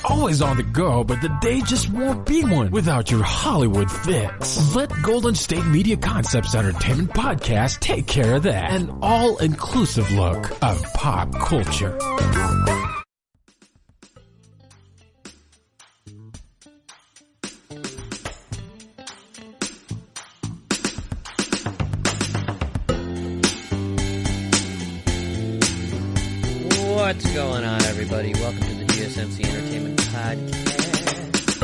always on the go, but the day just won't be one without your Hollywood fix. Let Golden State Media Concepts Entertainment Podcast take care of that. An all-inclusive look of pop culture. What's going on, everybody? Welcome to the GSMC Entertainment Podcast,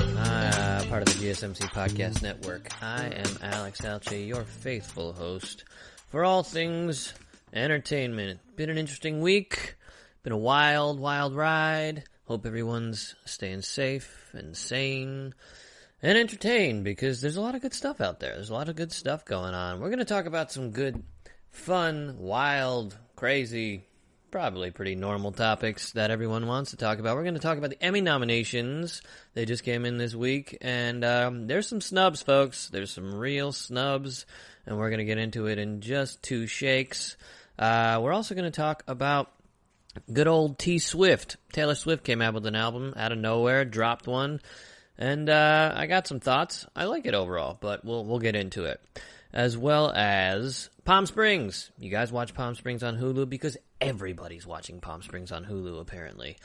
part of the GSMC Podcast Network. I am Alex Alcheh, your faithful host for all things entertainment. Been an interesting week. Been a wild, wild ride. Hope everyone's staying safe and sane and entertained, because there's a lot of good stuff out there. There's a lot of good stuff going on. We're going to talk about some good, fun, wild, crazy, probably pretty normal topics that everyone wants to talk about. We're going to talk about the Emmy nominations. They just came in this week, and there's some snubs, folks. There's some real snubs, and we're going to get into it in just two shakes. We're also going to talk about good old T Swift. Taylor Swift came out with an album out of nowhere, dropped one, and I got some thoughts. I like it overall, but we'll get into it. As well as Palm Springs. You guys watch Palm Springs on Hulu? Because everybody's watching Palm Springs on Hulu, apparently.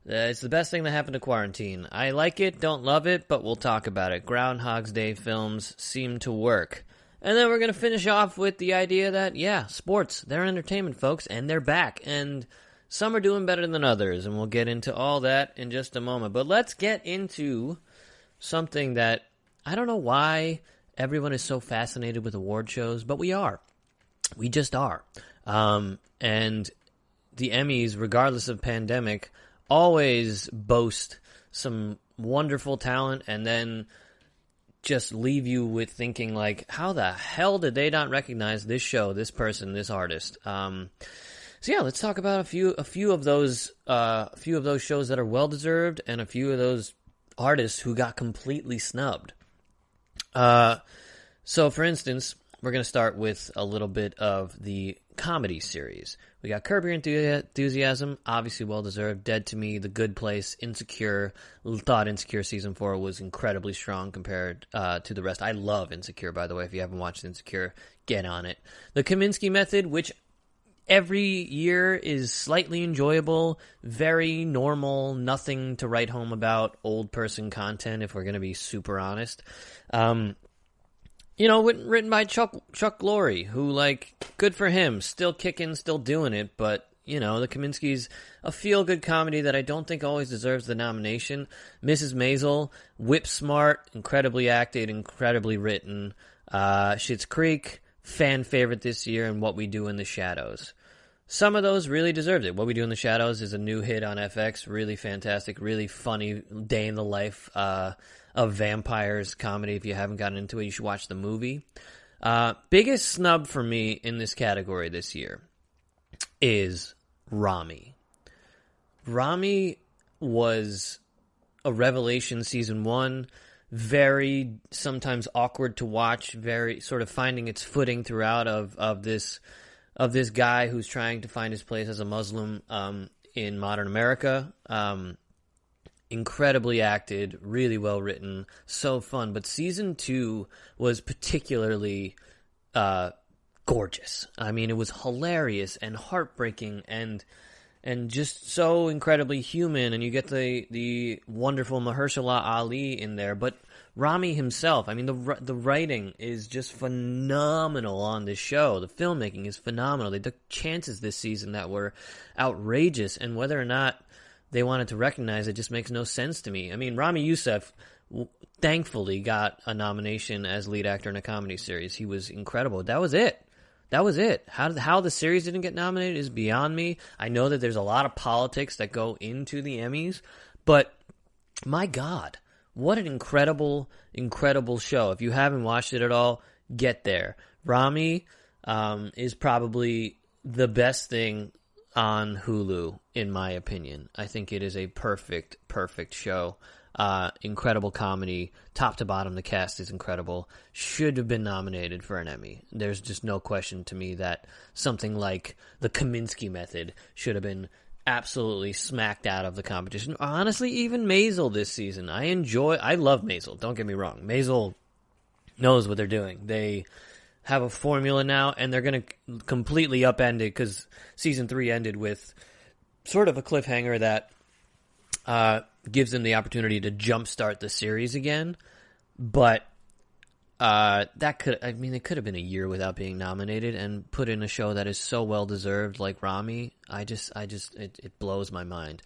It's the best thing that happened to quarantine. I like it, don't love it, but we'll talk about it. Groundhog's Day films seem to work. And then we're going to finish off with the idea that, yeah, sports, they're entertainment, folks, and they're back. And some are doing better than others, and we'll get into all that in just a moment. But let's get into something that I don't know why everyone is so fascinated with award shows, but we are. We just are. And the Emmys, regardless of pandemic, always boast some wonderful talent and then just leave you with thinking, like, how the hell did they not recognize this show, this person, this artist? So yeah, let's talk about a few of those shows that are well deserved, and a few of those artists who got completely snubbed. So for instance, we're going to start with a little bit of the comedy series. We got Curb Your Enthusiasm, obviously well-deserved. Dead to Me, The Good Place, Insecure. Thought Insecure Season 4 was incredibly strong compared to the rest. I love Insecure, by the way. If you haven't watched Insecure, get on it. The Kaminsky Method, which every year is slightly enjoyable, very normal, nothing to write home about, old person content, if we're going to be super honest. Written by Chuck Lorre, who, like, good for him, still kicking, still doing it, but, the Kaminski's a feel-good comedy that I don't think always deserves the nomination. Mrs. Maisel, whip smart, incredibly acted, incredibly written. Schitt's Creek, fan favorite this year, and What We Do in the Shadows. Some of those really deserved it. What We Do in the Shadows is a new hit on FX, really fantastic, really funny day in the life of vampires comedy. If you haven't gotten into it, you should watch the movie. Biggest snub for me in this category this year is Rami. Rami was a revelation season 1, very sometimes awkward to watch, very sort of finding its footing throughout of this guy who's trying to find his place as a Muslim in modern America. Incredibly acted, really well written, so fun. But season 2 was particularly gorgeous. I mean, it was hilarious and heartbreaking and just so incredibly human. And you get the wonderful Mahershala Ali in there, but Rami himself, I mean, the writing is just phenomenal on this show. The filmmaking is phenomenal. They took chances this season that were outrageous, and whether or not they wanted to recognize it just makes no sense to me. I mean, Rami Youssef thankfully got a nomination as lead actor in a comedy series. He was incredible. That was it. How the series didn't get nominated is beyond me. I know that there's a lot of politics that go into the Emmys, but my God, what an incredible, incredible show. If you haven't watched it at all, get there. Rami is probably the best thing on Hulu, in my opinion. I think it is a perfect show. Incredible comedy, top to bottom. The cast is incredible. Should have been nominated for an Emmy. There's just no question to me that something like The Kaminsky Method should have been absolutely smacked out of the competition. Honestly, even Maisel this season. I love Maisel, don't get me wrong. Maisel knows what they're doing. They have a formula now, and they're going to completely upend it because season 3 ended with sort of a cliffhanger that gives them the opportunity to jumpstart the series again. But it could have been a year without being nominated and put in a show that is so well deserved, like Rami. It blows my mind.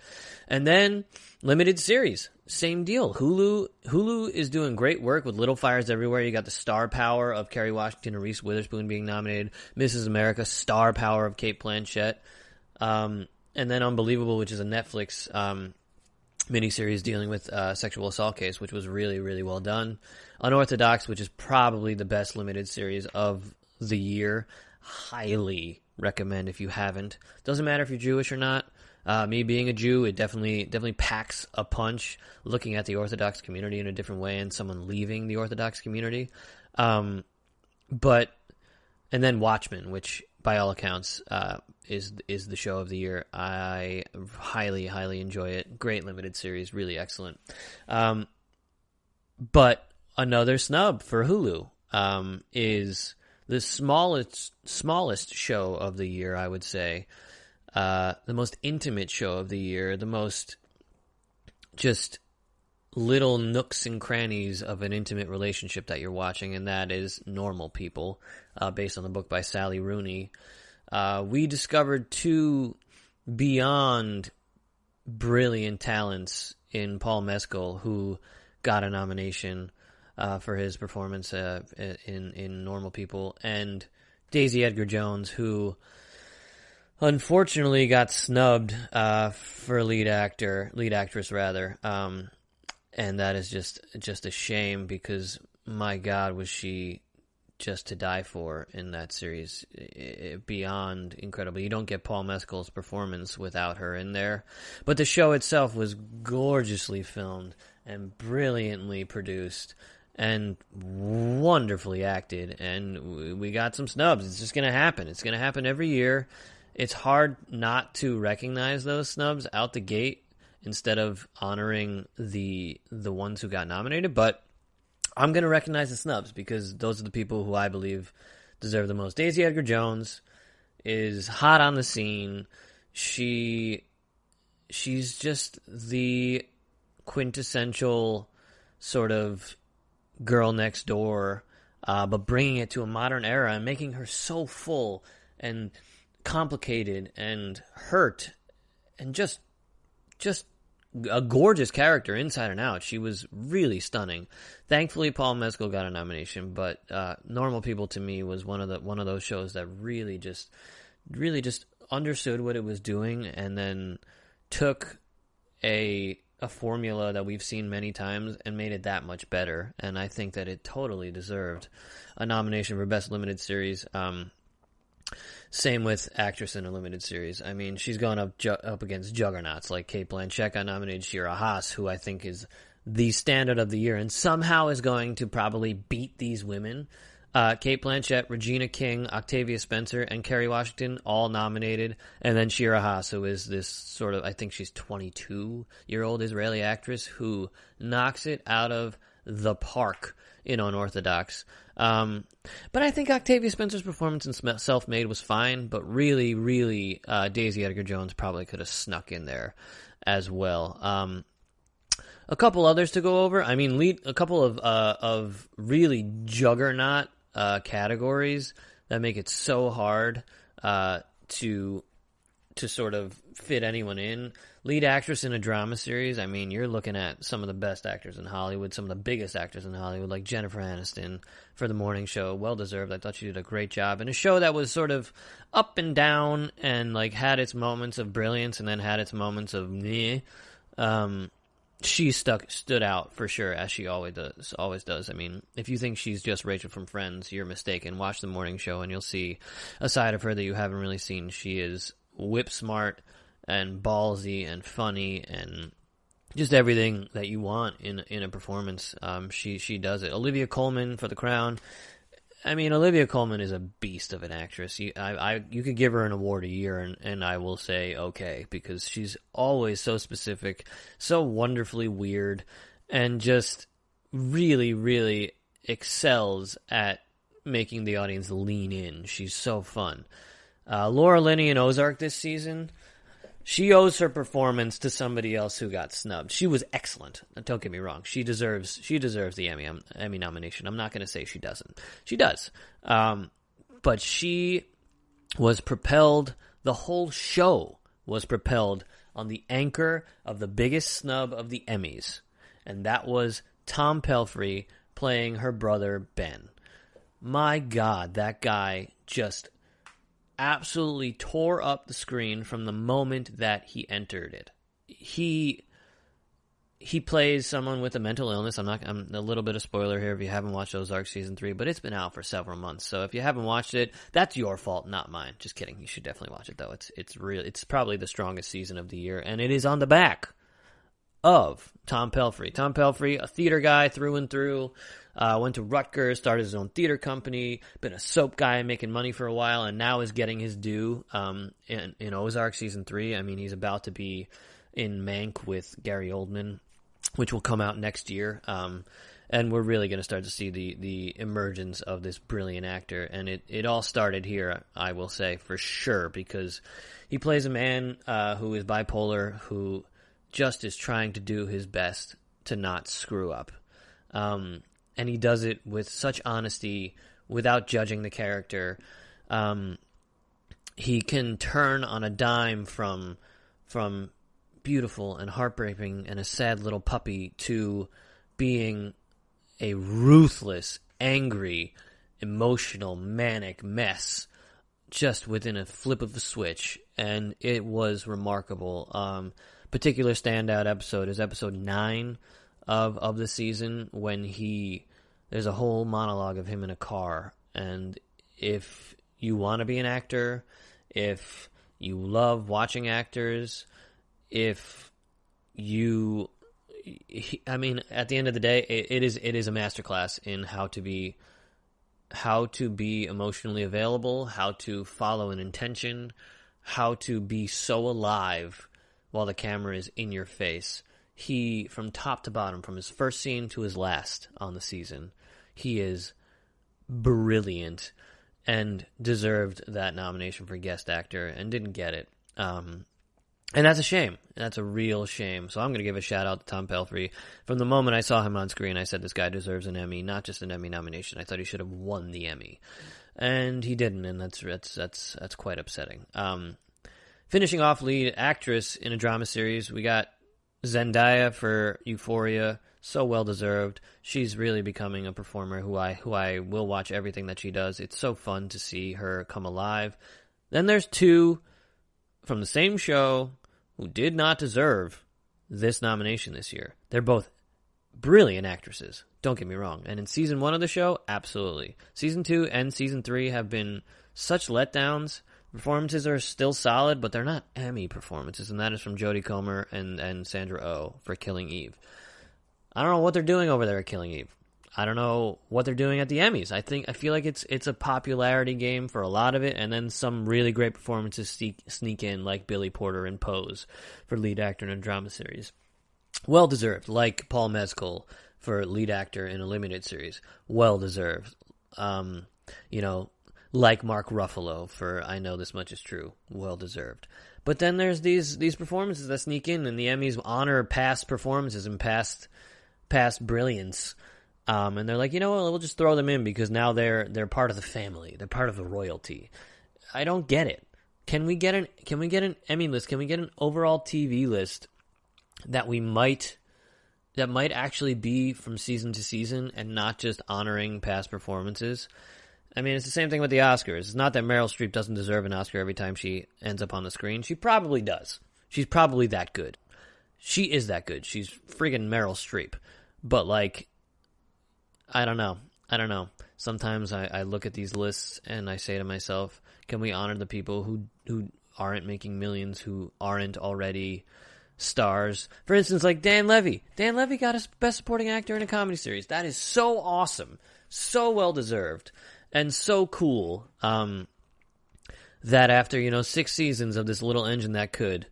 And then limited series, same deal. Hulu is doing great work with Little Fires Everywhere. You got the star power of Kerry Washington and Reese Witherspoon being nominated. Mrs. America, star power of Cate Blanchett. And then Unbelievable, which is a Netflix miniseries dealing with sexual assault case, which was really, really well done. Unorthodox, which is probably the best limited series of the year. Highly recommend if you haven't. Doesn't matter if you're Jewish or not. Me being a Jew, it definitely packs a punch looking at the Orthodox community in a different way and someone leaving the Orthodox community. And then Watchmen, which by all accounts is the show of the year. I highly, highly enjoy it. Great limited series, really excellent. But another snub for Hulu is the smallest show of the year, I would say. The most intimate show of the year, the most just little nooks and crannies of an intimate relationship that you're watching, and that is Normal People, based on the book by Sally Rooney. We discovered two beyond brilliant talents in Paul Mescal, who got a nomination for his performance in Normal People, and Daisy Edgar Jones, who unfortunately got snubbed for lead actress rather. And that is just a shame because, my God, was she just to die for in that series. Beyond incredible. You don't get Paul Mescal's performance without her in there. But the show itself was gorgeously filmed and brilliantly produced and wonderfully acted. And we got some snubs. It's just going to happen. It's going to happen every year. It's hard not to recognize those snubs out the gate instead of honoring the ones who got nominated. But I'm going to recognize the snubs because those are the people who I believe deserve the most. Daisy Edgar Jones is hot on the scene. She's just the quintessential sort of girl next door, but bringing it to a modern era and making her so full and complicated and hurt and just a gorgeous character inside and out. She was really stunning. Thankfully, Paul Mescal got a nomination, but Normal People to me was one of those shows that really just understood what it was doing and then took a formula that we've seen many times and made it that much better. And I think that it totally deserved a nomination for Best Limited Series. Same with Actress in a Limited Series. I mean, she's gone up against juggernauts like Cate Blanchett got nominated, Shira Haas, who I think is the standard of the year and somehow is going to probably beat these women. Cate Blanchett, Regina King, Octavia Spencer, and Kerry Washington all nominated. And then Shira Haas, who is this sort of, I think she's 22-year-old Israeli actress who knocks it out of the park in Unorthodox. But I think Octavia Spencer's performance in Self-Made was fine, but really, really, Daisy Edgar Jones probably could have snuck in there as well. A couple others to go over. I mean, a couple of really juggernaut categories that make it so hard to sort of fit anyone in. Lead actress in a drama series, I mean, you're looking at some of the best actors in Hollywood, some of the biggest actors in Hollywood, like Jennifer Aniston for The Morning Show. Well deserved. I thought she did a great job. In a show that was sort of up and down and like had its moments of brilliance and then had its moments of meh. She stood out for sure, as she always does. I mean, if you think she's just Rachel from Friends, you're mistaken. Watch The Morning Show and you'll see a side of her that you haven't really seen. She is whip smart and ballsy and funny and just everything that you want in a performance. She does it. Olivia Colman for The Crown. I mean, Olivia Colman is a beast of an actress. You could give her an award a year, and I will say okay, because she's always so specific, so wonderfully weird, and just really, really excels at making the audience lean in. She's so fun. Laura Linney in Ozark this season, she owes her performance to somebody else who got snubbed. She was excellent. Don't get me wrong. She deserves the Emmy nomination. I'm not going to say she doesn't. She does. But she was propelled, the whole show was propelled on the anchor of the biggest snub of the Emmys. And that was Tom Pelphrey playing her brother Ben. My God, that guy just absolutely tore up the screen from the moment that he entered it. He plays someone with a mental illness. I'm a little bit of spoiler here if you haven't watched Ozark season 3, but it's been out for several months. So if you haven't watched it, that's your fault, not mine. Just kidding. You should definitely watch it though. It's probably the strongest season of the year, and it is on the back of Tom Pelphrey. Tom Pelphrey, a theater guy through and through. Went to Rutgers, started his own theater company, been a soap guy making money for a while, and now is getting his due in Ozark season 3. I mean, he's about to be in Mank with Gary Oldman, which will come out next year. And we're really going to start to see the emergence of this brilliant actor. And it all started here, I will say, for sure, because he plays a man who is bipolar, who just is trying to do his best to not screw up. And he does it with such honesty, without judging the character. He can turn on a dime from beautiful and heartbreaking and a sad little puppy to being a ruthless, angry, emotional, manic mess just within a flip of a switch. And it was remarkable. Particular standout episode is episode 9 of the season, when there's a whole monologue of him in a car. And if you want to be an actor, if you love watching actors, at the end of the day, it is a masterclass in how to be emotionally available, how to follow an intention, how to be so alive while the camera is in your face. He, from top to bottom, from his first scene to his last on the season, he is brilliant and deserved that nomination for guest actor and didn't get it. And that's a shame. That's a real shame. So I'm going to give a shout out to Tom Pelphrey. From the moment I saw him on screen, I said this guy deserves an Emmy, not just an Emmy nomination. I thought he should have won the Emmy. And he didn't, and that's quite upsetting. Finishing off lead actress in a drama series, we got Zendaya for Euphoria. So well deserved. She's really becoming a performer who I will watch everything that she does. It's so fun to see her come alive. Then there's 2 from the same show who did not deserve this nomination this year. They're both brilliant actresses, don't get me wrong. And in season 1 of the show, absolutely. Season 2 and season 3 have been such letdowns. Performances are still solid, but they're not Emmy performances, and that is from Jodie Comer and Sandra Oh for Killing Eve. I don't know what they're doing over there at Killing Eve. I don't know what they're doing at the Emmys. I feel like it's a popularity game for a lot of it, and then some really great performances sneak in, like Billy Porter in Pose for lead actor in a drama series. Well deserved, like Paul Mescal for lead actor in a limited series. Well deserved. Like Mark Ruffalo for I Know This Much Is True. Well deserved. But then there's these performances that sneak in, and the Emmys honor past performances and past brilliance. And they're like, you know what, we'll just throw them in because now they're part of the family. They're part of the royalty. I don't get it. Can we get an Emmy list? Can we get an overall TV list that might actually be from season to season and not just honoring past performances? I mean, it's the same thing with the Oscars. It's not that Meryl Streep doesn't deserve an Oscar every time she ends up on the screen. She probably does. She's probably that good. She is that good. She's friggin' Meryl Streep. But, I don't know. Sometimes I look at these lists and I say to myself, can we honor the people who aren't making millions, who aren't already stars? For instance, like Dan Levy. Dan Levy got a Best Supporting Actor in a Comedy Series. That is so awesome. So well deserved. and so cool that after 6 seasons of this little engine that could,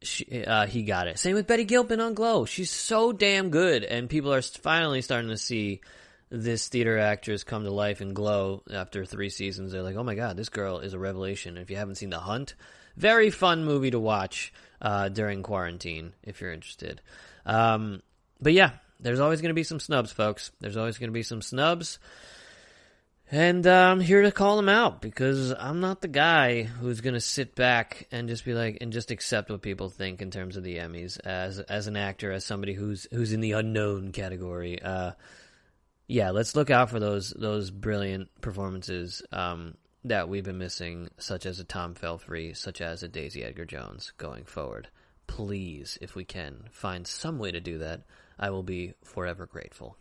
he got it. Same with Betty Gilpin on Glow. She's so damn good, and people are finally starting to see this theater actress come to life in Glow after 3 seasons. They're like, oh my god, this girl is a revelation. If you haven't seen The Hunt, very fun movie to watch during quarantine if you're interested. But yeah, there's always going to be some snubs, folks. There's always going to be some snubs. And I'm here to call them out, because I'm not the guy who's going to sit back and just be like, and just accept what people think in terms of the Emmys as an actor, as somebody who's in the unknown category. Yeah, let's look out for those brilliant performances that we've been missing, such as a Tom Felfrey, such as a Daisy Edgar-Jones going forward. Please, if we can, find some way to do that. I will be forever grateful.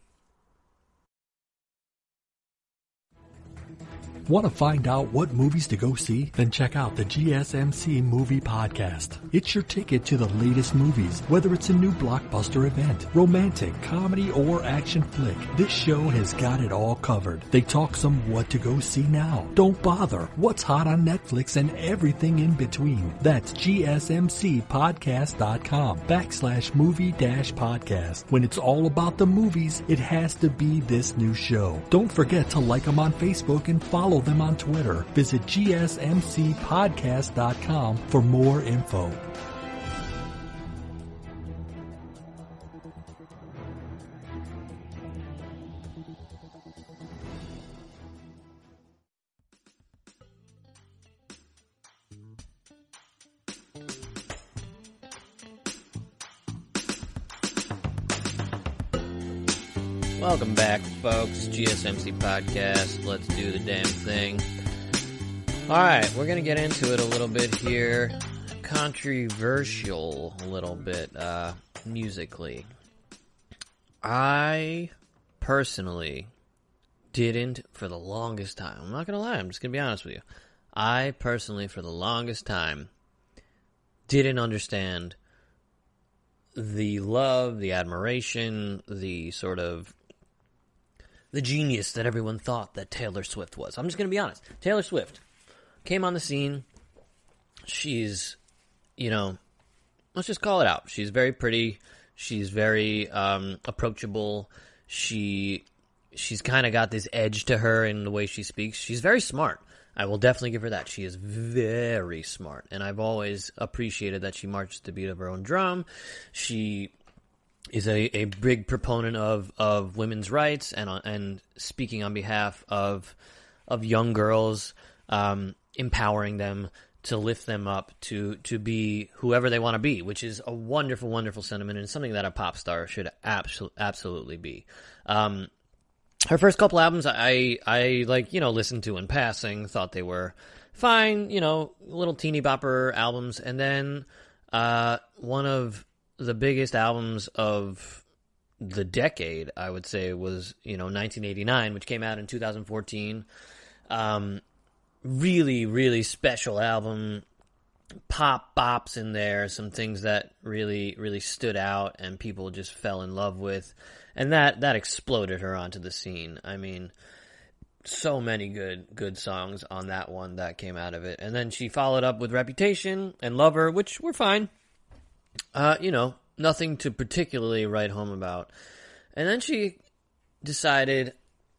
Want to find out what movies to go see? Then check out the GSMC Movie Podcast. It's your ticket to the latest movies, whether it's a new blockbuster event, romantic, comedy, or action flick. This show has got it all covered. They talk some what to go see now. Don't bother. What's hot on Netflix and everything in between. That's gsmcpodcast.com/movie-podcast. When it's all about the movies, it has to be this new show. Don't forget to like them on Facebook and follow them on Twitter. Visit gsmcpodcast.com for more info. Welcome back, folks. GSMC Podcast. Let's do the damn thing. Alright, we're going to get into it a little bit here. Controversial a little bit, musically. I personally didn't, for the longest time, I'm not going to lie, I'm just going to be honest with you. I personally, for the longest time, didn't understand the love, the admiration, the sort of the genius that everyone thought that Taylor Swift was. I'm just going to be honest. Taylor Swift came on the scene. She's, let's just call it out. She's very pretty. She's very approachable. She's kind of got this edge to her in the way she speaks. She's very smart. I will definitely give her that. She is very smart, and I've always appreciated that she marches to the beat of her own drum. She is a big proponent of women's rights and speaking on behalf of young girls, empowering them to lift them up to be whoever they want to be, which is a wonderful, wonderful sentiment and something that a pop star should absolutely be. Her first couple albums I listened to in passing, thought they were fine, little teeny bopper albums, and then one of the biggest albums of the decade, I would say, was 1989, which came out in 2014. Really, really special album. Pop bops in there, some things that really, really stood out and people just fell in love with, and that exploded her onto the scene. I mean, so many good songs on that one that came out of it. And then she followed up with Reputation and Lover, which were fine. Nothing to particularly write home about. And then she decided,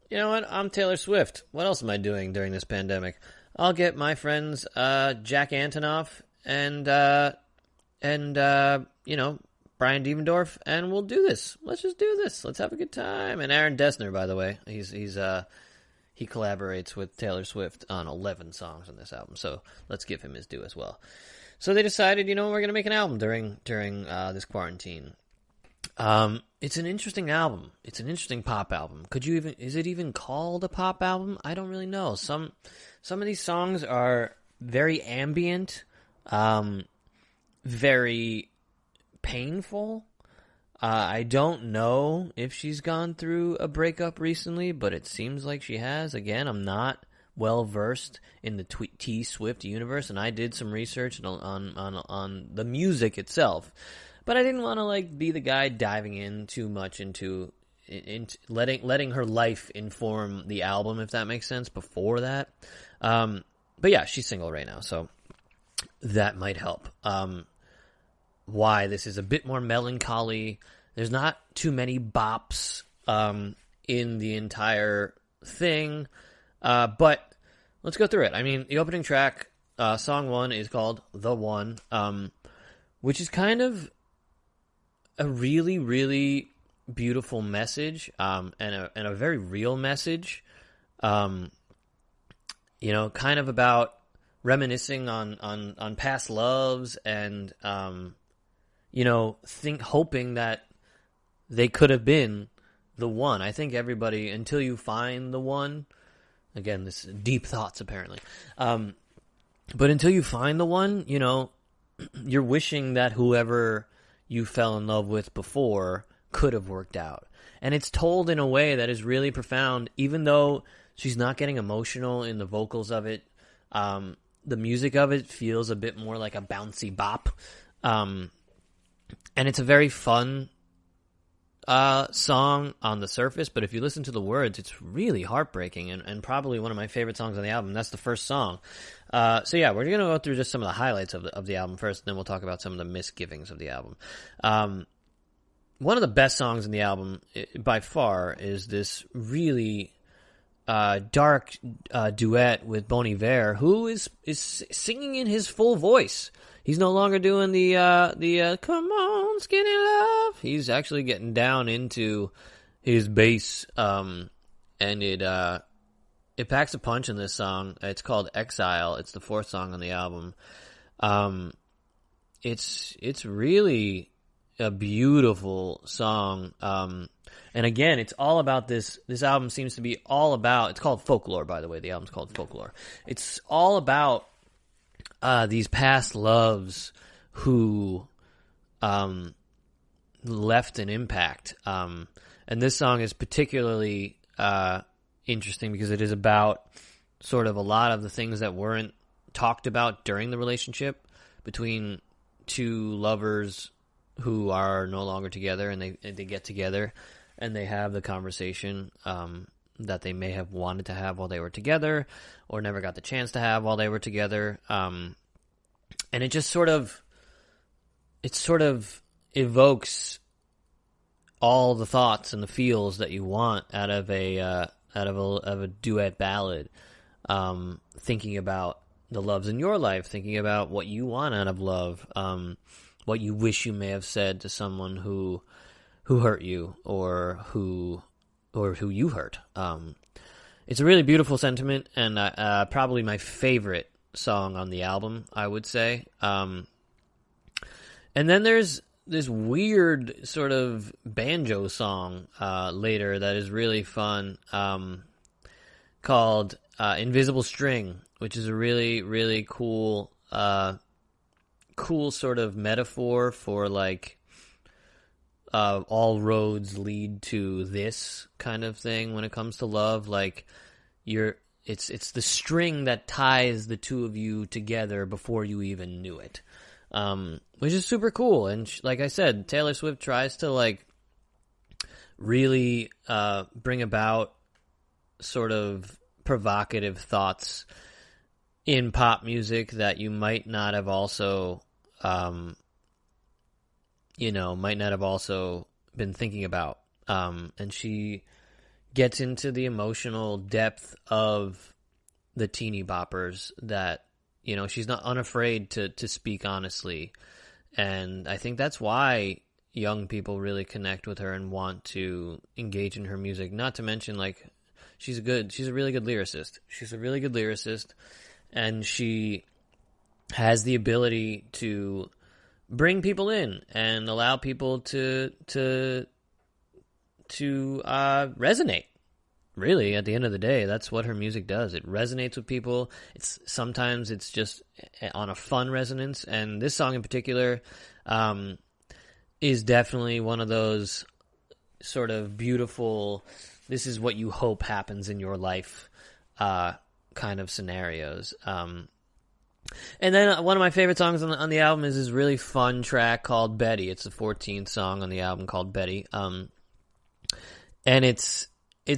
you know what, I'm Taylor Swift. What else am I doing during this pandemic? I'll get my friends Jack Antonoff and Brian Devendorf, and we'll do this. Let's just do this. Let's have a good time. And Aaron Dessner, by the way, he collaborates with Taylor Swift on 11 songs on this album, so let's give him his due as well. So they decided, we're going to make an album during this quarantine. It's an interesting album. It's an interesting pop album. Is it even called a pop album? I don't really know. Some of these songs are very ambient, very painful. I don't know if she's gone through a breakup recently, but it seems like she has. Again, I'm not well versed in the T Swift universe, and I did some research on the music itself, but I didn't want to be the guy diving in too much into letting her life inform the album, if that makes sense, before that. But yeah, she's single right now, so that might help. Why this is a bit more melancholy. There's not too many bops in the entire thing, but let's go through it. I mean, the opening track, song 1, is called The One, which is kind of a really, really beautiful message, and a very real message. Kind of about reminiscing on past loves and, hoping that they could have been the one. I think everybody, until you find the one, again, this deep thoughts apparently, but until you find the one, you're wishing that whoever you fell in love with before could have worked out. And it's told in a way that is really profound, even though she's not getting emotional in the vocals of it. The music of it feels a bit more like a bouncy bop. And it's a very fun song on the surface, but if you listen to the words, it's really heartbreaking and probably one of my favorite songs on the album. That's the first song. So yeah, we're going to go through just some of the highlights of the album first, and then we'll talk about some of the misgivings of the album. One of the best songs in the album, by far, is this really dark duet with Bon Iver, who is singing in his full voice. He's no longer doing the come on skinny love. He's actually getting down into his bass, and it packs a punch in this song. It's called Exile. It's the 4th song on the album. It's really a beautiful song. And again, it's all about this album seems to be all about, it's called Folklore, by the way. The album's called Folklore. It's all about these past loves who left an impact. And this song is particularly interesting because it is about sort of a lot of the things that weren't talked about during the relationship between two lovers who are no longer together, and they get together and they have the conversation that they may have wanted to have while they were together or never got the chance to have while they were together. And it just sort of evokes all the thoughts and the feels that you want out of a duet ballad. Thinking about the loves in your life, thinking about what you want out of love, what you wish you may have said to someone who hurt you or who you hurt. It's a really beautiful sentiment, and probably my favorite song on the album, I would say. And then there's this weird sort of banjo song later that is really fun, called Invisible String, which is a really, really cool sort of metaphor for like all roads lead to this kind of thing when it comes to love. Like it's the string that ties the two of you together before you even knew it, which is super cool. And like I said, Taylor Swift tries to like really bring about sort of provocative thoughts in pop music that you might not have also been thinking about. And she gets into the emotional depth of the teeny boppers that, she's not unafraid to speak honestly. And I think that's why young people really connect with her and want to engage in her music. Not to mention, like, she's a really good lyricist. She's a really good lyricist, and she has the ability to bring people in and allow people to resonate. Really, at the end of the day, that's what her music does. It resonates with people. Sometimes it's just on a fun resonance, and this song in particular is definitely one of those sort of beautiful, this is what you hope happens in your life kind of scenarios. And then one of my favorite songs on the album is this really fun track called Betty. It's the 14th song on the album, called Betty. and it's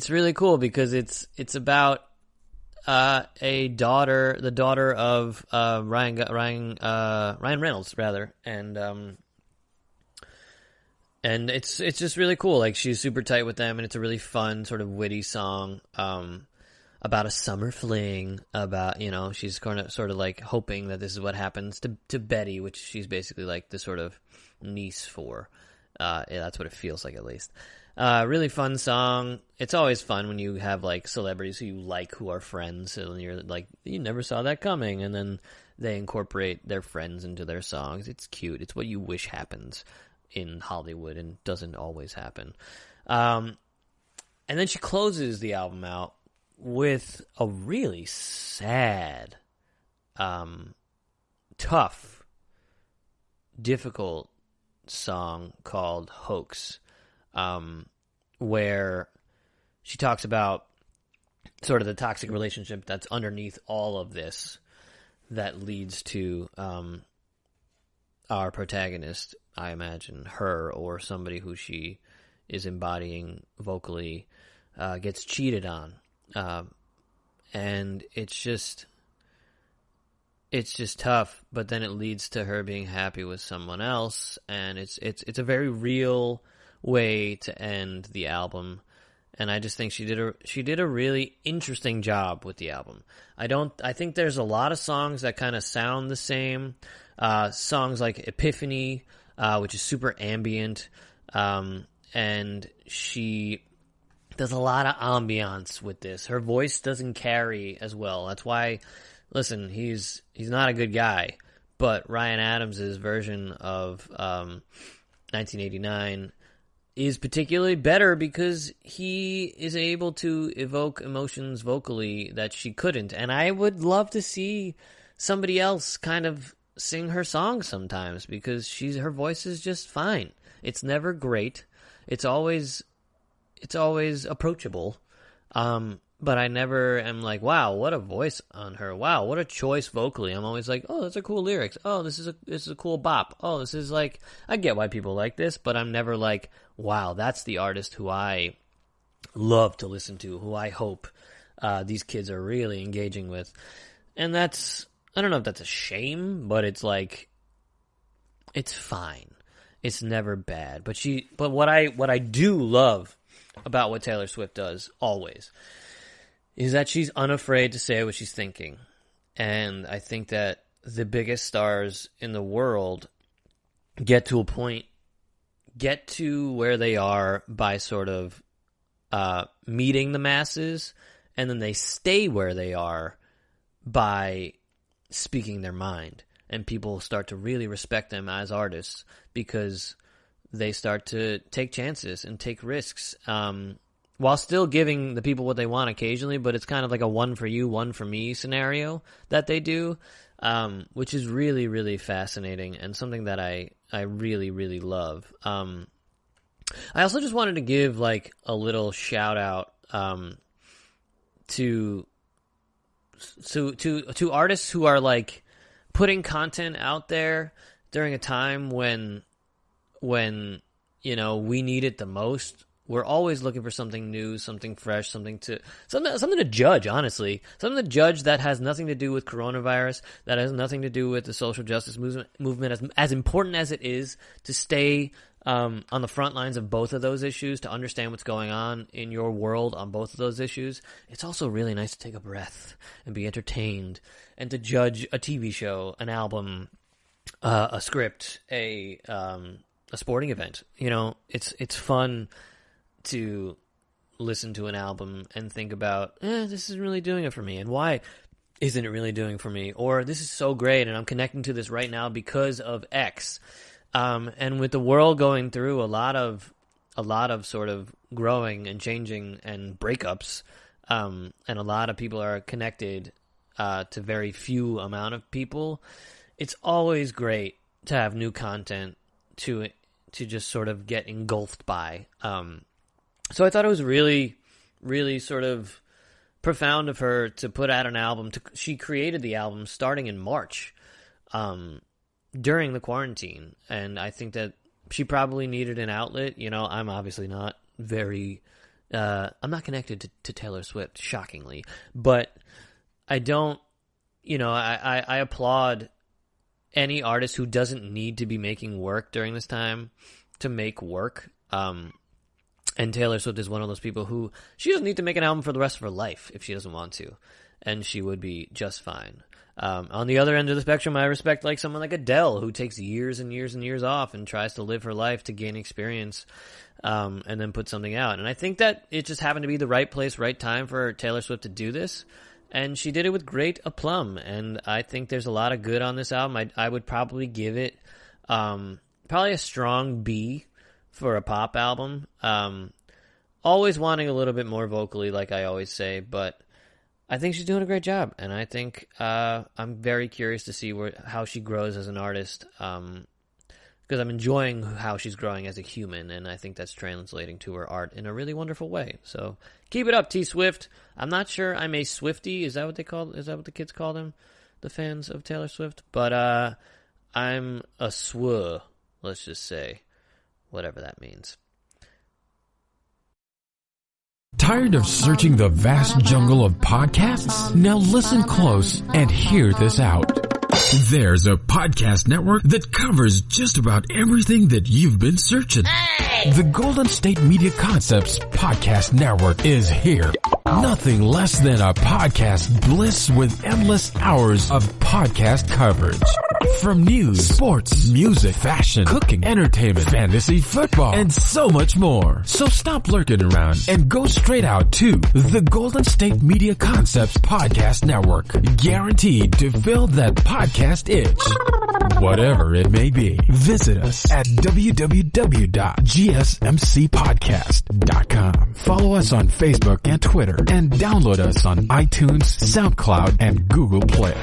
really cool because it's about the daughter of Ryan Reynolds rather, and it's just really cool. Like, she's super tight with them, and it's a really fun sort of witty song about a summer fling. About, you know, she's sort of like hoping that this is what happens to Betty, which she's basically like the sort of niece for. Yeah, that's what it feels like, at least. Really fun song. It's always fun when you have like celebrities who you like who are friends, and you're like, you never saw that coming, and then they incorporate their friends into their songs. It's cute. It's what you wish happens in Hollywood and doesn't always happen. And then she closes the album out with a really sad, tough, difficult song called Hoax, where she talks about sort of the toxic relationship that's underneath all of this that leads to our protagonist, I imagine, her or somebody who she is embodying vocally, gets cheated on. And it's just tough, but then it leads to her being happy with someone else, and it's a very real way to end the album. And I just think she did a really interesting job with the album. I think there's a lot of songs that kind of sound the same. Songs like Epiphany, which is super ambient, and she does a lot of ambiance with this. Her voice doesn't carry as well. That's why, listen, he's not a good guy, but Ryan Adams' version of 1989 is particularly better because he is able to evoke emotions vocally that she couldn't. And I would love to see somebody else kind of sing her songs sometimes, because her voice is just fine. It's never great. It's always approachable. But I never am like, wow, what a voice on her. Wow, what a choice vocally. I'm always like, oh, those are cool lyrics. Oh, this is a cool bop. Oh, this is like, I get why people like this, but I'm never like, wow, that's the artist who I love to listen to, who I hope these kids are really engaging with. And that's, I don't know if that's a shame, but it's like, it's fine. It's never bad. But what I do love about what Taylor Swift does always is that she's unafraid to say what she's thinking. And I think that the biggest stars in the world get to where they are by sort of meeting the masses, and then they stay where they are by speaking their mind. And people start to really respect them as artists because they start to take chances and take risks, while still giving the people what they want occasionally, but it's kind of like a one for you, one for me scenario that they do, which is really, really fascinating and something that I really, really love. I also just wanted to give like a little shout out to artists who are like putting content out there during a time when you know we need it the most. We're always looking for something new, something fresh, something to judge, honestly. Something to judge that has nothing to do with coronavirus, that has nothing to do with the social justice movement, as important as it is to stay on the front lines of both of those issues, to understand what's going on in your world on both of those issues. It's also really nice to take a breath and be entertained and to judge a TV show, an album, a script, a sporting event. You know, it's fun to listen to an album and think about, this isn't really doing it for me, and why isn't it really doing for me? Or this is so great, and I'm connecting to this right now because of X. And with the world going through a lot of sort of growing and changing and breakups, and a lot of people are connected to very few amount of people, it's always great to have new content to just sort of get engulfed by. So I thought it was really, really sort of profound of her to put out an album. She created the album starting in March, during the quarantine. And I think that she probably needed an outlet. You know, I'm obviously not very I'm not connected to Taylor Swift, shockingly, but I don't, I applaud any artist who doesn't need to be making work during this time to make work. And Taylor Swift is one of those people who, she doesn't need to make an album for the rest of her life if she doesn't want to, and she would be just fine. On the other end of the spectrum, I respect like someone like Adele, who takes years and years and years off and tries to live her life to gain experience, and then put something out. And I think that it just happened to be the right place, right time for Taylor Swift to do this. And she did it with great aplomb. And I think there's a lot of good on this album. I would probably give it, probably a strong B for a pop album. Always wanting a little bit more vocally, like I always say, but I think she's doing a great job, and I think I'm very curious to see how she grows as an artist, because I'm enjoying how she's growing as a human, and I think that's translating to her art in a really wonderful way. So keep it up, T Swift. I'm not sure I'm a Swiftie. Is that what the kids call them, the fans of Taylor Swift? But I'm a sw. Let's just say, whatever that means. Tired of searching the vast jungle of podcasts? Now listen close and hear this out. There's a podcast network that covers just about everything that you've been searching. Hey! The Golden State Media Concepts Podcast Network is here. Nothing less than a podcast bliss with endless hours of podcast coverage. From news, sports, music, fashion, cooking, entertainment, fantasy, football, and so much more. So stop lurking around and go straight out to the Golden State Media Concepts Podcast Network. Guaranteed to fill that podcast itch. Whatever it may be. Visit us at www.gsmcpodcast.com. Follow us on Facebook and Twitter, and download us on iTunes, SoundCloud, and Google Play.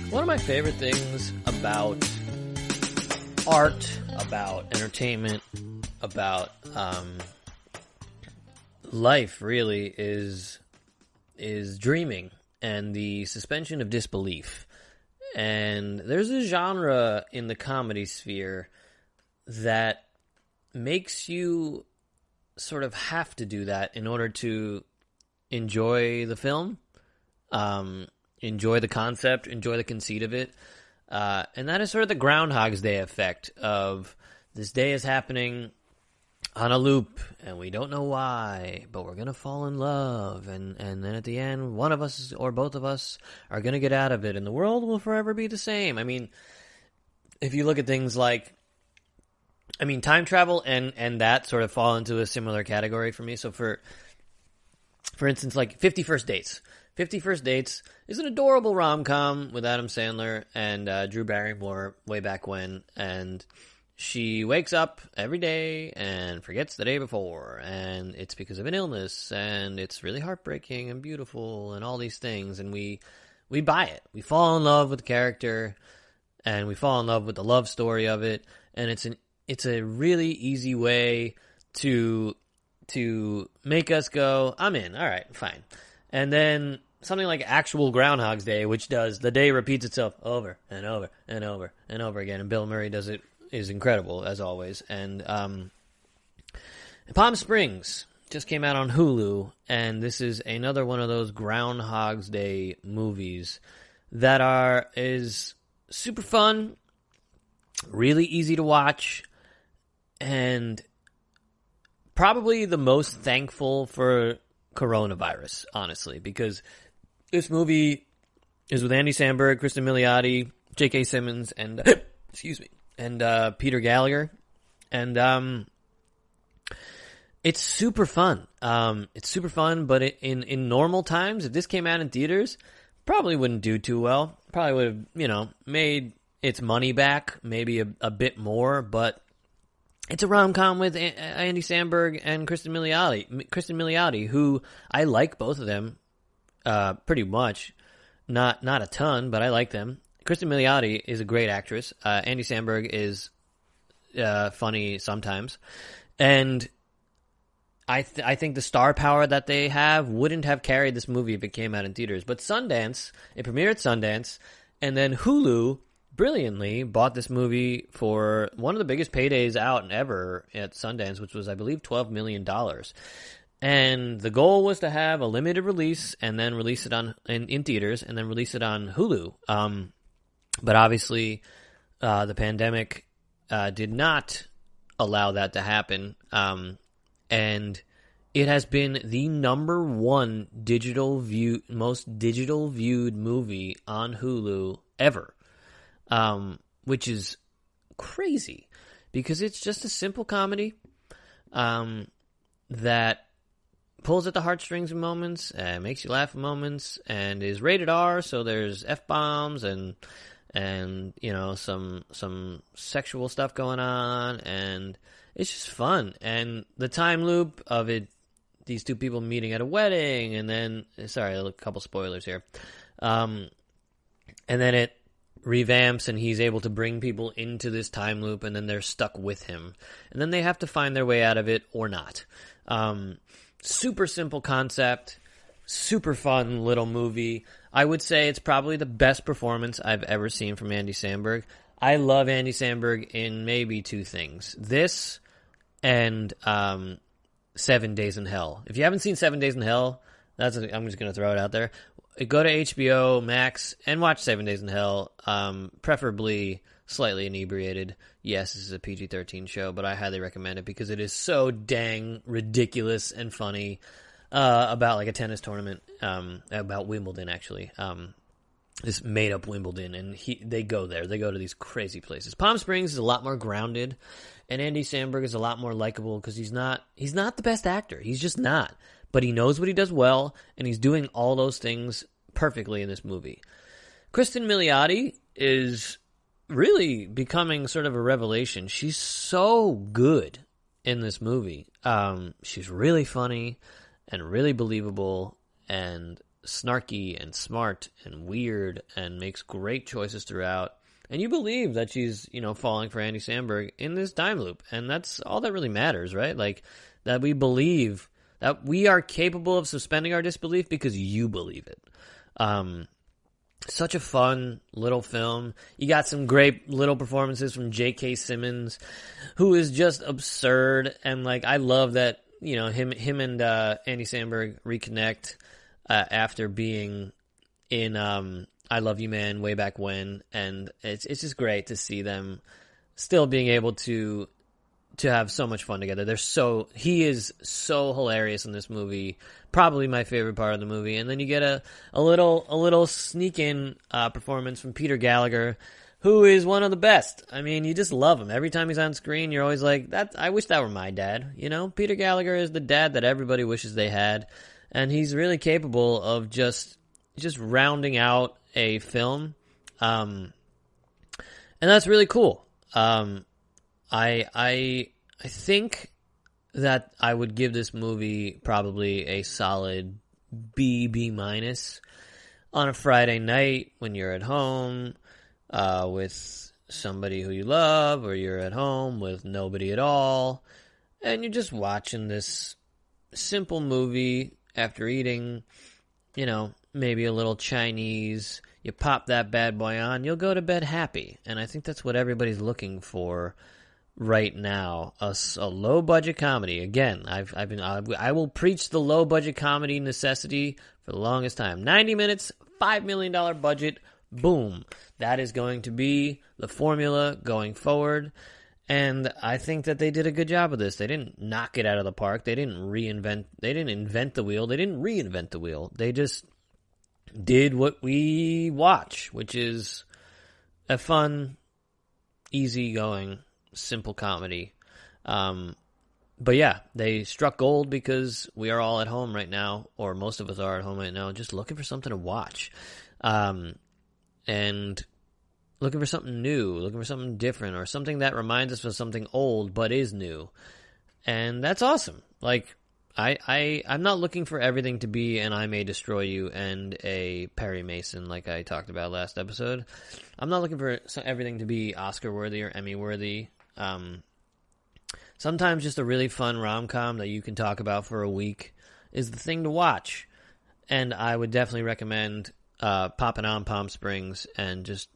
One of my favorite things about art, about entertainment, about life really is dreaming and the suspension of disbelief. And there's a genre in the comedy sphere that makes you sort of have to do that in order to enjoy the film, enjoy the concept, enjoy the conceit of it. And that is sort of the Groundhog's Day effect of this day is happening on a loop and we don't know why, but we're going to fall in love. And then at the end, one of us or both of us are going to get out of it and the world will forever be the same. I mean, if you look at things like, time travel and that sort of fall into a similar category for me. So for instance, like 50 First Dates. 50 First Dates is an adorable rom-com with Adam Sandler and Drew Barrymore way back when, and she wakes up every day and forgets the day before, and it's because of an illness, and it's really heartbreaking and beautiful and all these things, and we buy it. We fall in love with the character, and we fall in love with the love story of it, and it's a really easy way to make us go, I'm in, all right, fine. And then something like actual Groundhog's Day, which does, the day repeats itself over and over and over and over again, and Bill Murray does it, is incredible, as always. And Palm Springs just came out on Hulu, and this is another one of those Groundhog's Day movies that is super fun, really easy to watch, and probably the most thankful for coronavirus, honestly, because this movie is with Andy Samberg, Kristen Milioti, J.K. Simmons, and and Peter Gallagher, and it's super fun. It's super fun, but in normal times, if this came out in theaters, probably wouldn't do too well. Probably would have, made its money back, maybe a bit more, but it's a rom-com with Andy Samberg and Kristen Milioti, who I like both of them pretty much. Not a ton, but I like them. Kristen Milioti is a great actress. Andy Samberg is funny sometimes. And I think the star power that they have wouldn't have carried this movie if it came out in theaters. But Sundance, it premiered at Sundance, and then Hulu brilliantly bought this movie for one of the biggest paydays out ever at Sundance, which was, I believe, $12 million. And the goal was to have a limited release and then release it in theaters and then release it on Hulu. But obviously, the pandemic did not allow that to happen. And it has been the number one most digital viewed movie on Hulu ever, which is crazy because it's just a simple comedy that pulls at the heartstrings in moments and makes you laugh in moments and is rated R, so there's F-bombs and some sexual stuff going on, and it's just fun. And the time loop of it, these two people meeting at a wedding, and then, sorry, a couple spoilers here. And then it revamps, and he's able to bring people into this time loop, and then they're stuck with him. And then they have to find their way out of it or not. Super simple concept, super fun little movie. I would say it's probably the best performance I've ever seen from Andy Samberg. I love Andy Samberg in maybe two things. This and 7 Days in Hell. If you haven't seen 7 Days in Hell, I'm just going to throw it out there. Go to HBO Max and watch 7 Days in Hell, preferably slightly inebriated. Yes, this is a PG-13 show, but I highly recommend it because it is so dang ridiculous and funny about like a tennis tournament, about Wimbledon actually. This made-up Wimbledon, and they go there. They go to these crazy places. Palm Springs is a lot more grounded, and Andy Samberg is a lot more likable because he's not the best actor. He's just not. But he knows what he does well, and he's doing all those things perfectly in this movie. Kristen Milioti is really becoming sort of a revelation. She's so good in this movie. She's really funny and really believable and snarky and smart and weird and makes great choices throughout. And you believe that she's, falling for Andy Samberg in this time loop. And that's all that really matters, right? Like, that we believe that we are capable of suspending our disbelief because you believe it. Such a fun little film. You got some great little performances from J.K. Simmons, who is just absurd. And, like, I love that, him and Andy Samberg reconnect after being in I Love You Man way back when, and it's just great to see them still being able to have so much fun together. He is so hilarious in this movie, probably my favorite part of the movie. And then you get a little sneak in performance from Peter Gallagher, who is one of the best. I mean, you just love him. Every time he's on screen, you're always like, I wish that were my dad. Peter Gallagher is the dad that everybody wishes they had. And he's really capable of just rounding out a film. And that's really cool. I think that I would give this movie probably a solid B minus on a Friday night when you're at home with somebody who you love, or you're at home with nobody at all, and you're just watching this simple movie after eating, maybe a little Chinese. You pop that bad boy on, you'll go to bed happy. And I think that's what everybody's looking for right now. A low budget comedy. Again, I will preach the low budget comedy necessity for the longest time. 90 minutes, $5 million budget, boom. That is going to be the formula going forward. And I think that they did a good job of this. They didn't knock it out of the park. They didn't invent the wheel. They didn't reinvent the wheel. They just did what we watch, which is a fun, easygoing, simple comedy. But yeah, they struck gold because we are all at home right now, or most of us are at home right now, just looking for something to watch. And looking for something new, looking for something different, or something that reminds us of something old but is new. And that's awesome. Like, I'm not looking for everything to be an I May Destroy You and a Perry Mason like I talked about last episode. I'm not looking for everything to be Oscar worthy or Emmy worthy. Sometimes just a really fun rom-com that you can talk about for a week is the thing to watch. And I would definitely recommend popping on Palm Springs and just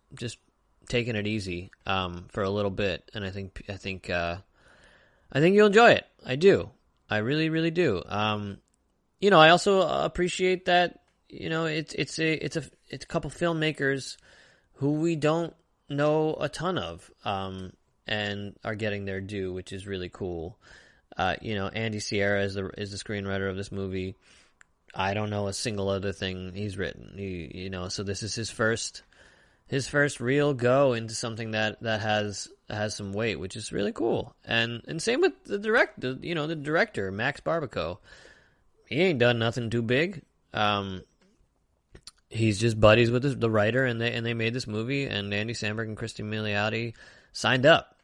taking it easy for a little bit. And I think you'll enjoy it. I do. I really, really do. I also appreciate that, it's a couple filmmakers who we don't know a ton of, and are getting their due, which is really cool. Andy Sierra is the screenwriter of this movie. I don't know a single other thing he's written. So this is his first real go into something that has some weight, which is really cool. And same with the director, Max Barbaco. He ain't done nothing too big. He's just buddies with the writer, and they made this movie, and Andy Samberg and Christy Milioti signed up.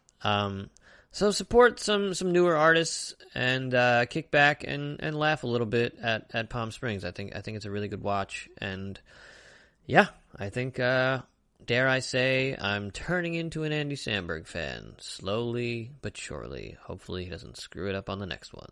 So support some newer artists and kick back and laugh a little bit at Palm Springs. I think it's a really good watch, and yeah, I think dare I say I'm turning into an Andy Samberg fan slowly but surely. Hopefully he doesn't screw it up on the next one.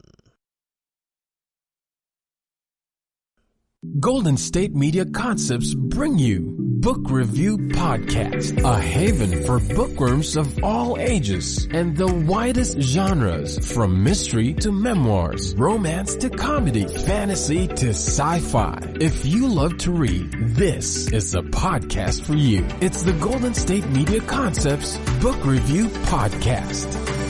Golden State Media Concepts bring you Book Review Podcast, a haven for bookworms of all ages and the widest genres, from mystery to memoirs, romance to comedy, fantasy to sci-fi. If you love to read, this is the podcast for you. It's the Golden State Media Concepts Book Review Podcast.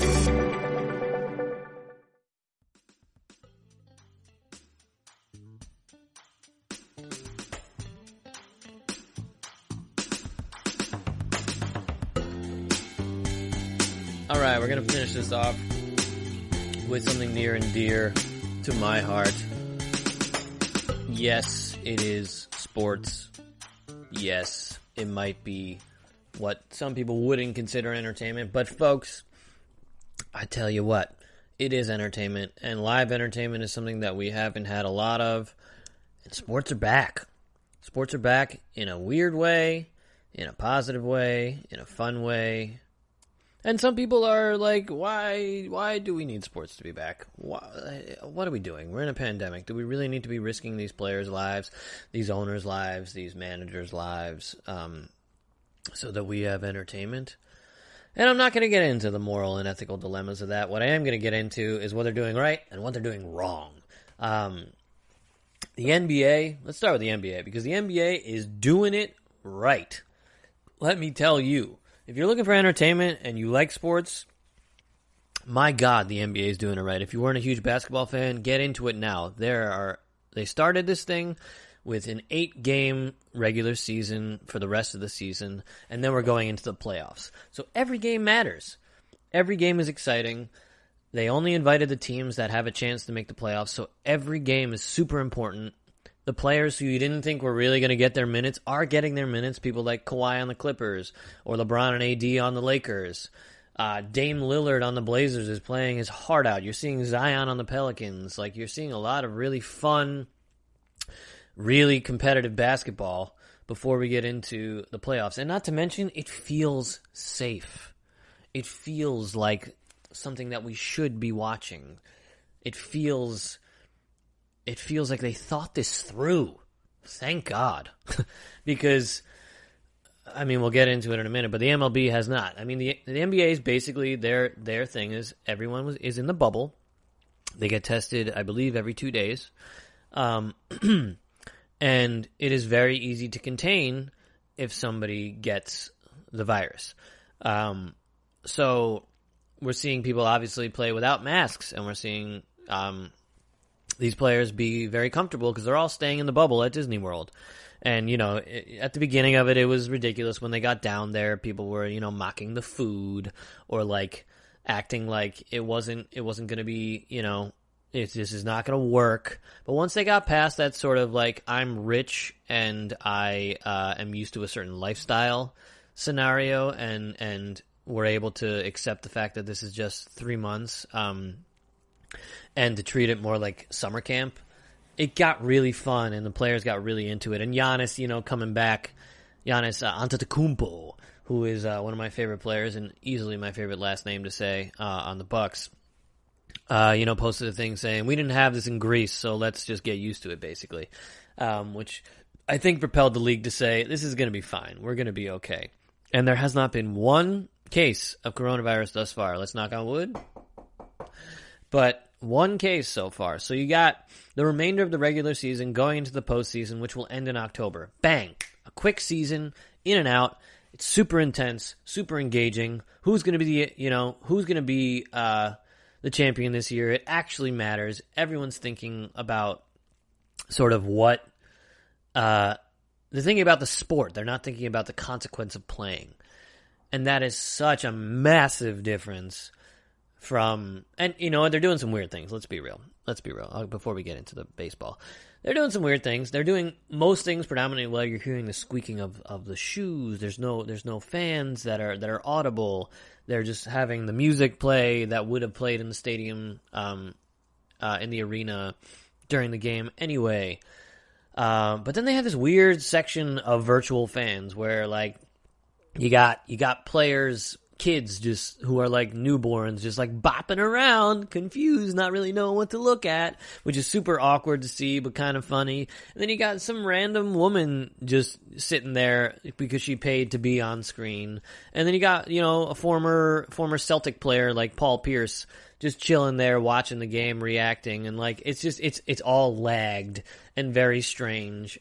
All right, we're going to finish this off with something near and dear to my heart. Yes, it is sports. Yes, it might be what some people wouldn't consider entertainment. But folks, I tell you what, it is entertainment. And live entertainment is something that we haven't had a lot of. And sports are back. Sports are back in a weird way, in a positive way, in a fun way. And some people are like, why do we need sports to be back? What are we doing? We're in a pandemic. Do we really need to be risking these players' lives, these owners' lives, these managers' lives, so that we have entertainment? And I'm not going to get into the moral and ethical dilemmas of that. What I am going to get into is what they're doing right and what they're doing wrong. The NBA, let's start with the NBA, because the NBA is doing it right. Let me tell you. If you're looking for entertainment and you like sports, my God, the NBA is doing it right. If you weren't a huge basketball fan, get into it now. They started this thing with an 8-game regular season for the rest of the season, and then we're going into the playoffs. So every game matters. Every game is exciting. They only invited the teams that have a chance to make the playoffs, so every game is super important. The players who you didn't think were really going to get their minutes are getting their minutes. People like Kawhi on the Clippers or LeBron and AD on the Lakers. Dame Lillard on the Blazers is playing his heart out. You're seeing Zion on the Pelicans. Like, you're seeing a lot of really fun, really competitive basketball before we get into the playoffs. And not to mention, it feels safe. It feels like something that we should be watching. It feels like they thought this through. Thank God. Because, I mean, we'll get into it in a minute, but the MLB has not. I mean, the NBA is basically, their thing is everyone is in the bubble. They get tested, I believe, every 2 days. And it is very easy to contain if somebody gets the virus. So we're seeing people obviously play without masks, and we're seeing these players be very comfortable because they're all staying in the bubble at Disney World. And, at the beginning of it, it was ridiculous. When they got down there, people were, mocking the food or, like, acting like it wasn't going to be, this is not going to work. But once they got past that sort of, like, I'm rich and I am used to a certain lifestyle scenario and were able to accept the fact that this is just 3 months, and to treat it more like summer camp, it got really fun, and the players got really into it. And Giannis, coming back, Giannis Antetokounmpo, who is one of my favorite players and easily my favorite last name to say on the Bucks, posted a thing saying, we didn't have this in Greece, so let's just get used to it, basically, which I think propelled the league to say, this is going to be fine. We're going to be okay. And there has not been one case of coronavirus thus far. Let's knock on wood. But one case so far. So you got the remainder of the regular season going into the postseason, which will end in October. Bang! A quick season, in and out. It's super intense, super engaging. Who's going to be the champion this year? It actually matters. Everyone's thinking about sort of what they're thinking about the sport. They're not thinking about the consequence of playing. And that is such a massive difference from, and they're doing some weird things. Let's be real. Before we get into the baseball, they're doing some weird things. They're doing most things predominantly while you're hearing the squeaking of the shoes. There's no fans that are audible. They're just having the music play that would have played in the stadium, in the arena during the game anyway. But then they have this weird section of virtual fans where, like, you got players, kids just who are like newborns, just like bopping around, confused, not really knowing what to look at, which is super awkward to see, but kind of funny. And then you got some random woman just sitting there because she paid to be on screen. And then you got, a former Celtic player like Paul Pierce just chilling there watching the game, reacting, and like it's all lagged and very strange.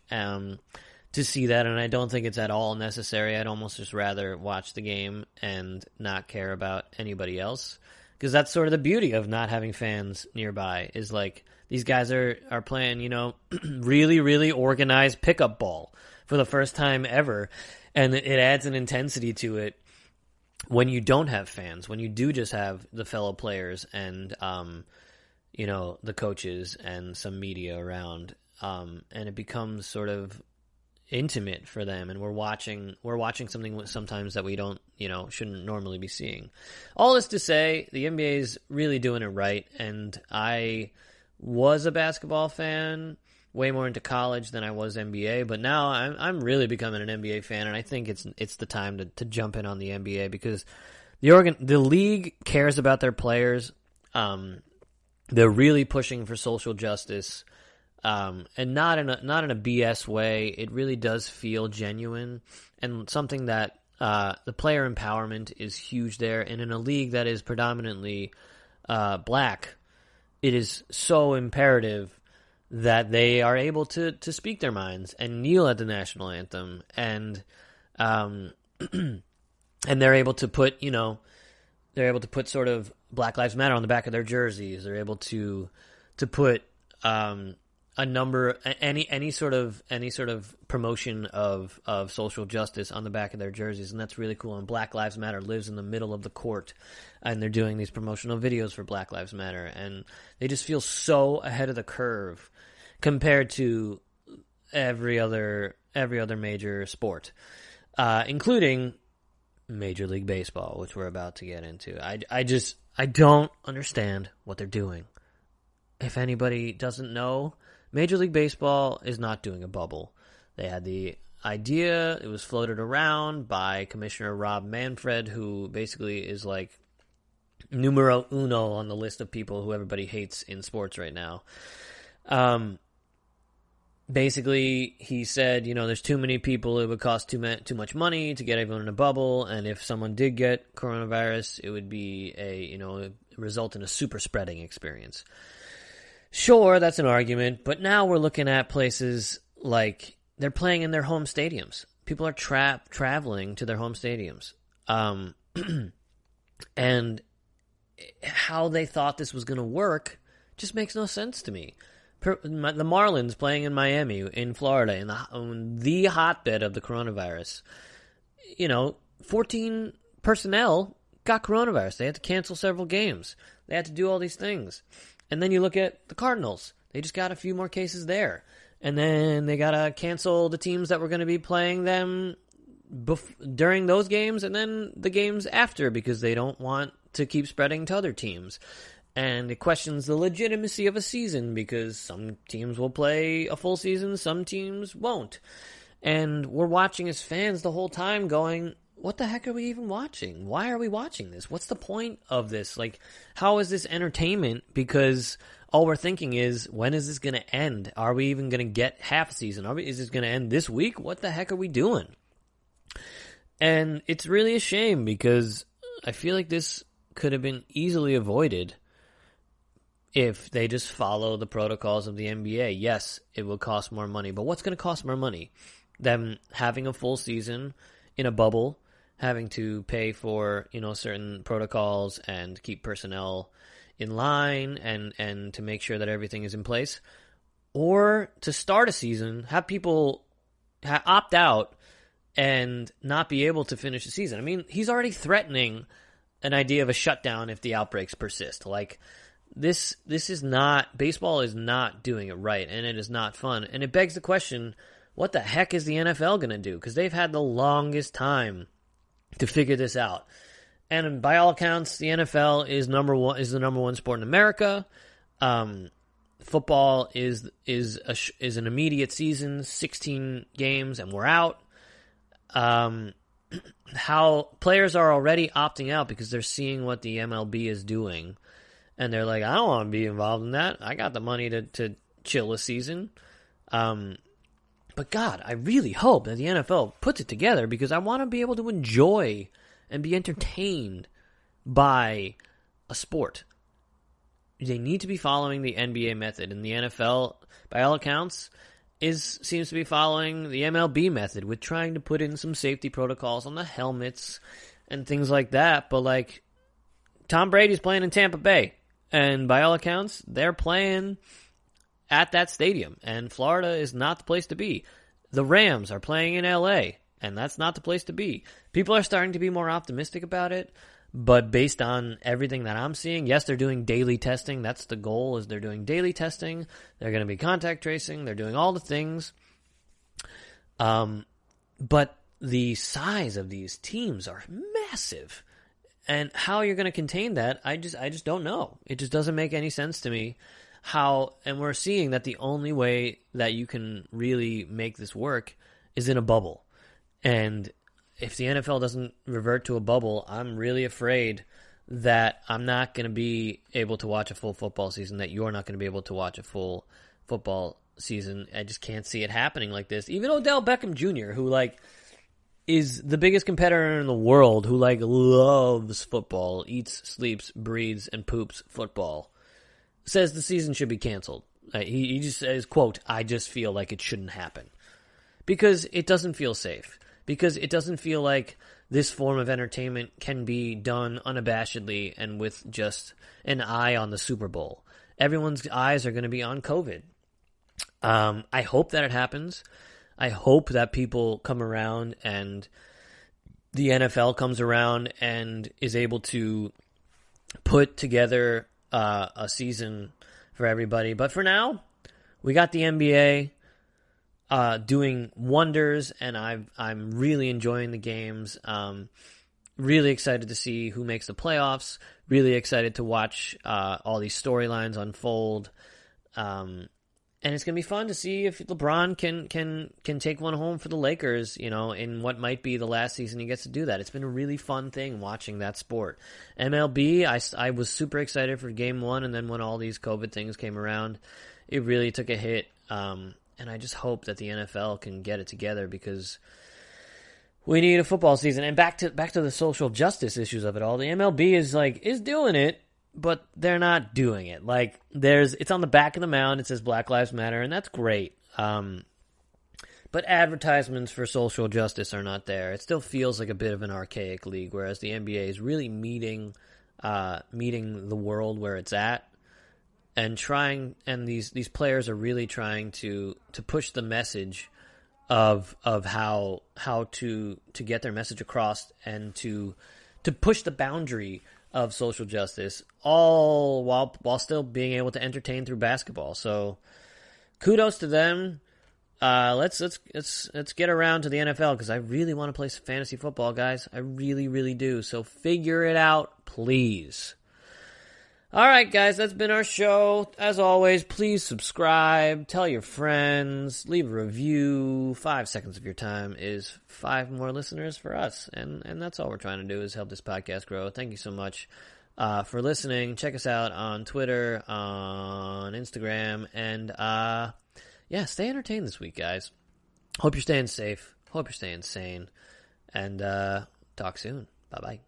To see that, and I don't think it's at all necessary. I'd almost just rather watch the game and not care about anybody else, because that's sort of the beauty of not having fans nearby, is like these guys are playing, really, really organized pickup ball for the first time ever, and it adds an intensity to it when you don't have fans, when you do just have the fellow players and, the coaches and some media around, and it becomes sort of intimate for them, and we're watching something sometimes that we don't, shouldn't normally be seeing. All this to say, the NBA is really doing it right, and I was a basketball fan way more into college than I was NBA, but now I'm really becoming an NBA fan, and I think it's the time to jump in on the NBA, because the league cares about their players. They're really pushing for social justice. And not in a BS way. It really does feel genuine, and something that the player empowerment is huge there. And in a league that is predominantly black, it is so imperative that they are able to speak their minds and kneel at the national anthem, and and they're able to put sort of Black Lives Matter on the back of their jerseys. They're able to put a number, any sort of promotion of social justice on the back of their jerseys, and that's really cool. And Black Lives Matter lives in the middle of the court, and they're doing these promotional videos for Black Lives Matter, and they just feel so ahead of the curve compared to every other major sport, including Major League Baseball, which we're about to get into. I don't understand what they're doing. If anybody doesn't know, Major League Baseball is not doing a bubble. They had the idea, it was floated around by Commissioner Rob Manfred, who basically is like numero uno on the list of people who everybody hates in sports right now. Basically, he said, there's too many people, it would cost too much money to get everyone in a bubble, and if someone did get coronavirus, it would be result in a super spreading experience. Sure, that's an argument, but now we're looking at places like they're playing in their home stadiums. People are traveling to their home stadiums. And how they thought this was going to work just makes no sense to me. The Marlins playing in Miami, in Florida, in the hotbed of the coronavirus. 14 personnel got coronavirus. They had to cancel several games. They had to do all these things. And then you look at the Cardinals. They just got a few more cases there. And then they got to cancel the teams that were going to be playing them during those games and then the games after, because they don't want to keep spreading to other teams. And it questions the legitimacy of a season because some teams will play a full season, some teams won't. And we're watching as fans the whole time going, what the heck are we even watching? Why are we watching this? What's the point of this? Like, how is this entertainment? Because all we're thinking is, when is this going to end? Are we even going to get half a season? Is this going to end this week? What the heck are we doing? And it's really a shame because I feel like this could have been easily avoided if they just follow the protocols of the NBA. Yes, it will cost more money, but what's going to cost more money? Them having a full season in a bubble, having to pay for, certain protocols and keep personnel in line and to make sure that everything is in place, or to start a season, have people opt out and not be able to finish the season. I mean, he's already threatening an idea of a shutdown if the outbreaks persist. Like, this is not, baseball is not doing it right, and it is not fun. And it begs the question, what the heck is the NFL going to do? Because they've had the longest time to figure this out. And by all accounts, the NFL is the number one sport in America. Football is an immediate season, 16 games, and we're out. How players are already opting out because they're seeing what the MLB is doing. And they're like, I don't want to be involved in that. I got the money to chill a season. But God, I really hope that the NFL puts it together because I want to be able to enjoy and be entertained by a sport. They need to be following the NBA method, and the NFL, by all accounts, seems to be following the MLB method with trying to put in some safety protocols on the helmets and things like that. But like, Tom Brady's playing in Tampa Bay, and by all accounts, they're playing at that stadium, and Florida is not the place to be. The Rams are playing in LA, and that's not the place to be. People are starting to be more optimistic about it, but based on everything that I'm seeing, yes, they're doing daily testing. That's the goal, is they're doing daily testing. They're going to be contact tracing. They're doing all the things. But the size of these teams are massive. And how you're going to contain that, I just don't know. It just doesn't make any sense to me. And we're seeing that the only way that you can really make this work is in a bubble. And if the NFL doesn't revert to a bubble, I'm really afraid that I'm not going to be able to watch a full football season, that you're not going to be able to watch a full football season. I just can't see it happening like this. Even Odell Beckham Jr., who is the biggest competitor in the world, who loves football, eats, sleeps, breathes, and poops football, says the season should be canceled. He just says, quote, I just feel like it shouldn't happen. Because it doesn't feel safe. Because it doesn't feel like this form of entertainment can be done unabashedly and with just an eye on the Super Bowl. Everyone's eyes are going to be on COVID. I hope that it happens. I hope that people come around and the NFL comes around and is able to put together a season for everybody. But for now, we got the NBA doing wonders, and I'm really enjoying the games. Really excited to see who makes the playoffs. Really excited to watch all these storylines unfold. And it's gonna be fun to see if LeBron can take one home for the Lakers, in what might be the last season he gets to do that. It's been a really fun thing watching that sport. MLB, I was super excited for Game 1, and then when all these COVID things came around, it really took a hit. And I just hope that the NFL can get it together because we need a football season. And back to the social justice issues of it all. The MLB is doing it, but they're not doing it. It's on the back of the mound. It says Black Lives Matter, and that's great. But advertisements for social justice are not there. It still feels like a bit of an archaic league, whereas the NBA is really meeting the world where it's at. And these players are really trying to push the message of how to get their message across and to push the boundary of social justice, all while still being able to entertain through basketball. So kudos to them. Let's get around to the NFL because I really want to play some fantasy football, guys. I really, really do. So figure it out, please. All right, guys, that's been our show. As always, please subscribe, tell your friends, leave a review. 5 seconds of your time is 5 more listeners for us, and that's all we're trying to do is help this podcast grow. Thank you so much for listening. Check us out on Twitter, on Instagram, and stay entertained this week, guys. Hope you're staying safe. Hope you're staying sane, and talk soon. Bye-bye.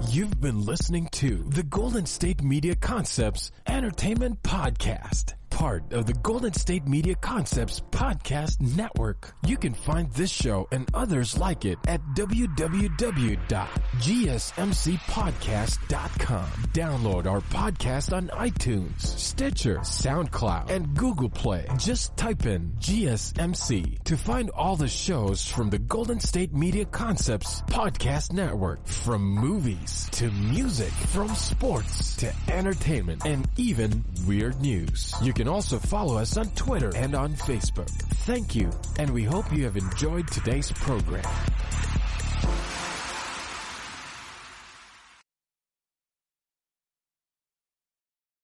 You've been listening to the Golden State Media Concepts Entertainment Podcast, part of the Golden State Media Concepts Podcast Network. You can find this show and others like it at www.gsmcpodcast.com. Download our podcast on iTunes, Stitcher, SoundCloud, and Google Play. Just type in GSMC to find all the shows from the Golden State Media Concepts Podcast Network. From movies to music, from sports to entertainment, and even weird news. You can also follow us on Twitter and on Facebook. Thank you, and we hope you have enjoyed today's program.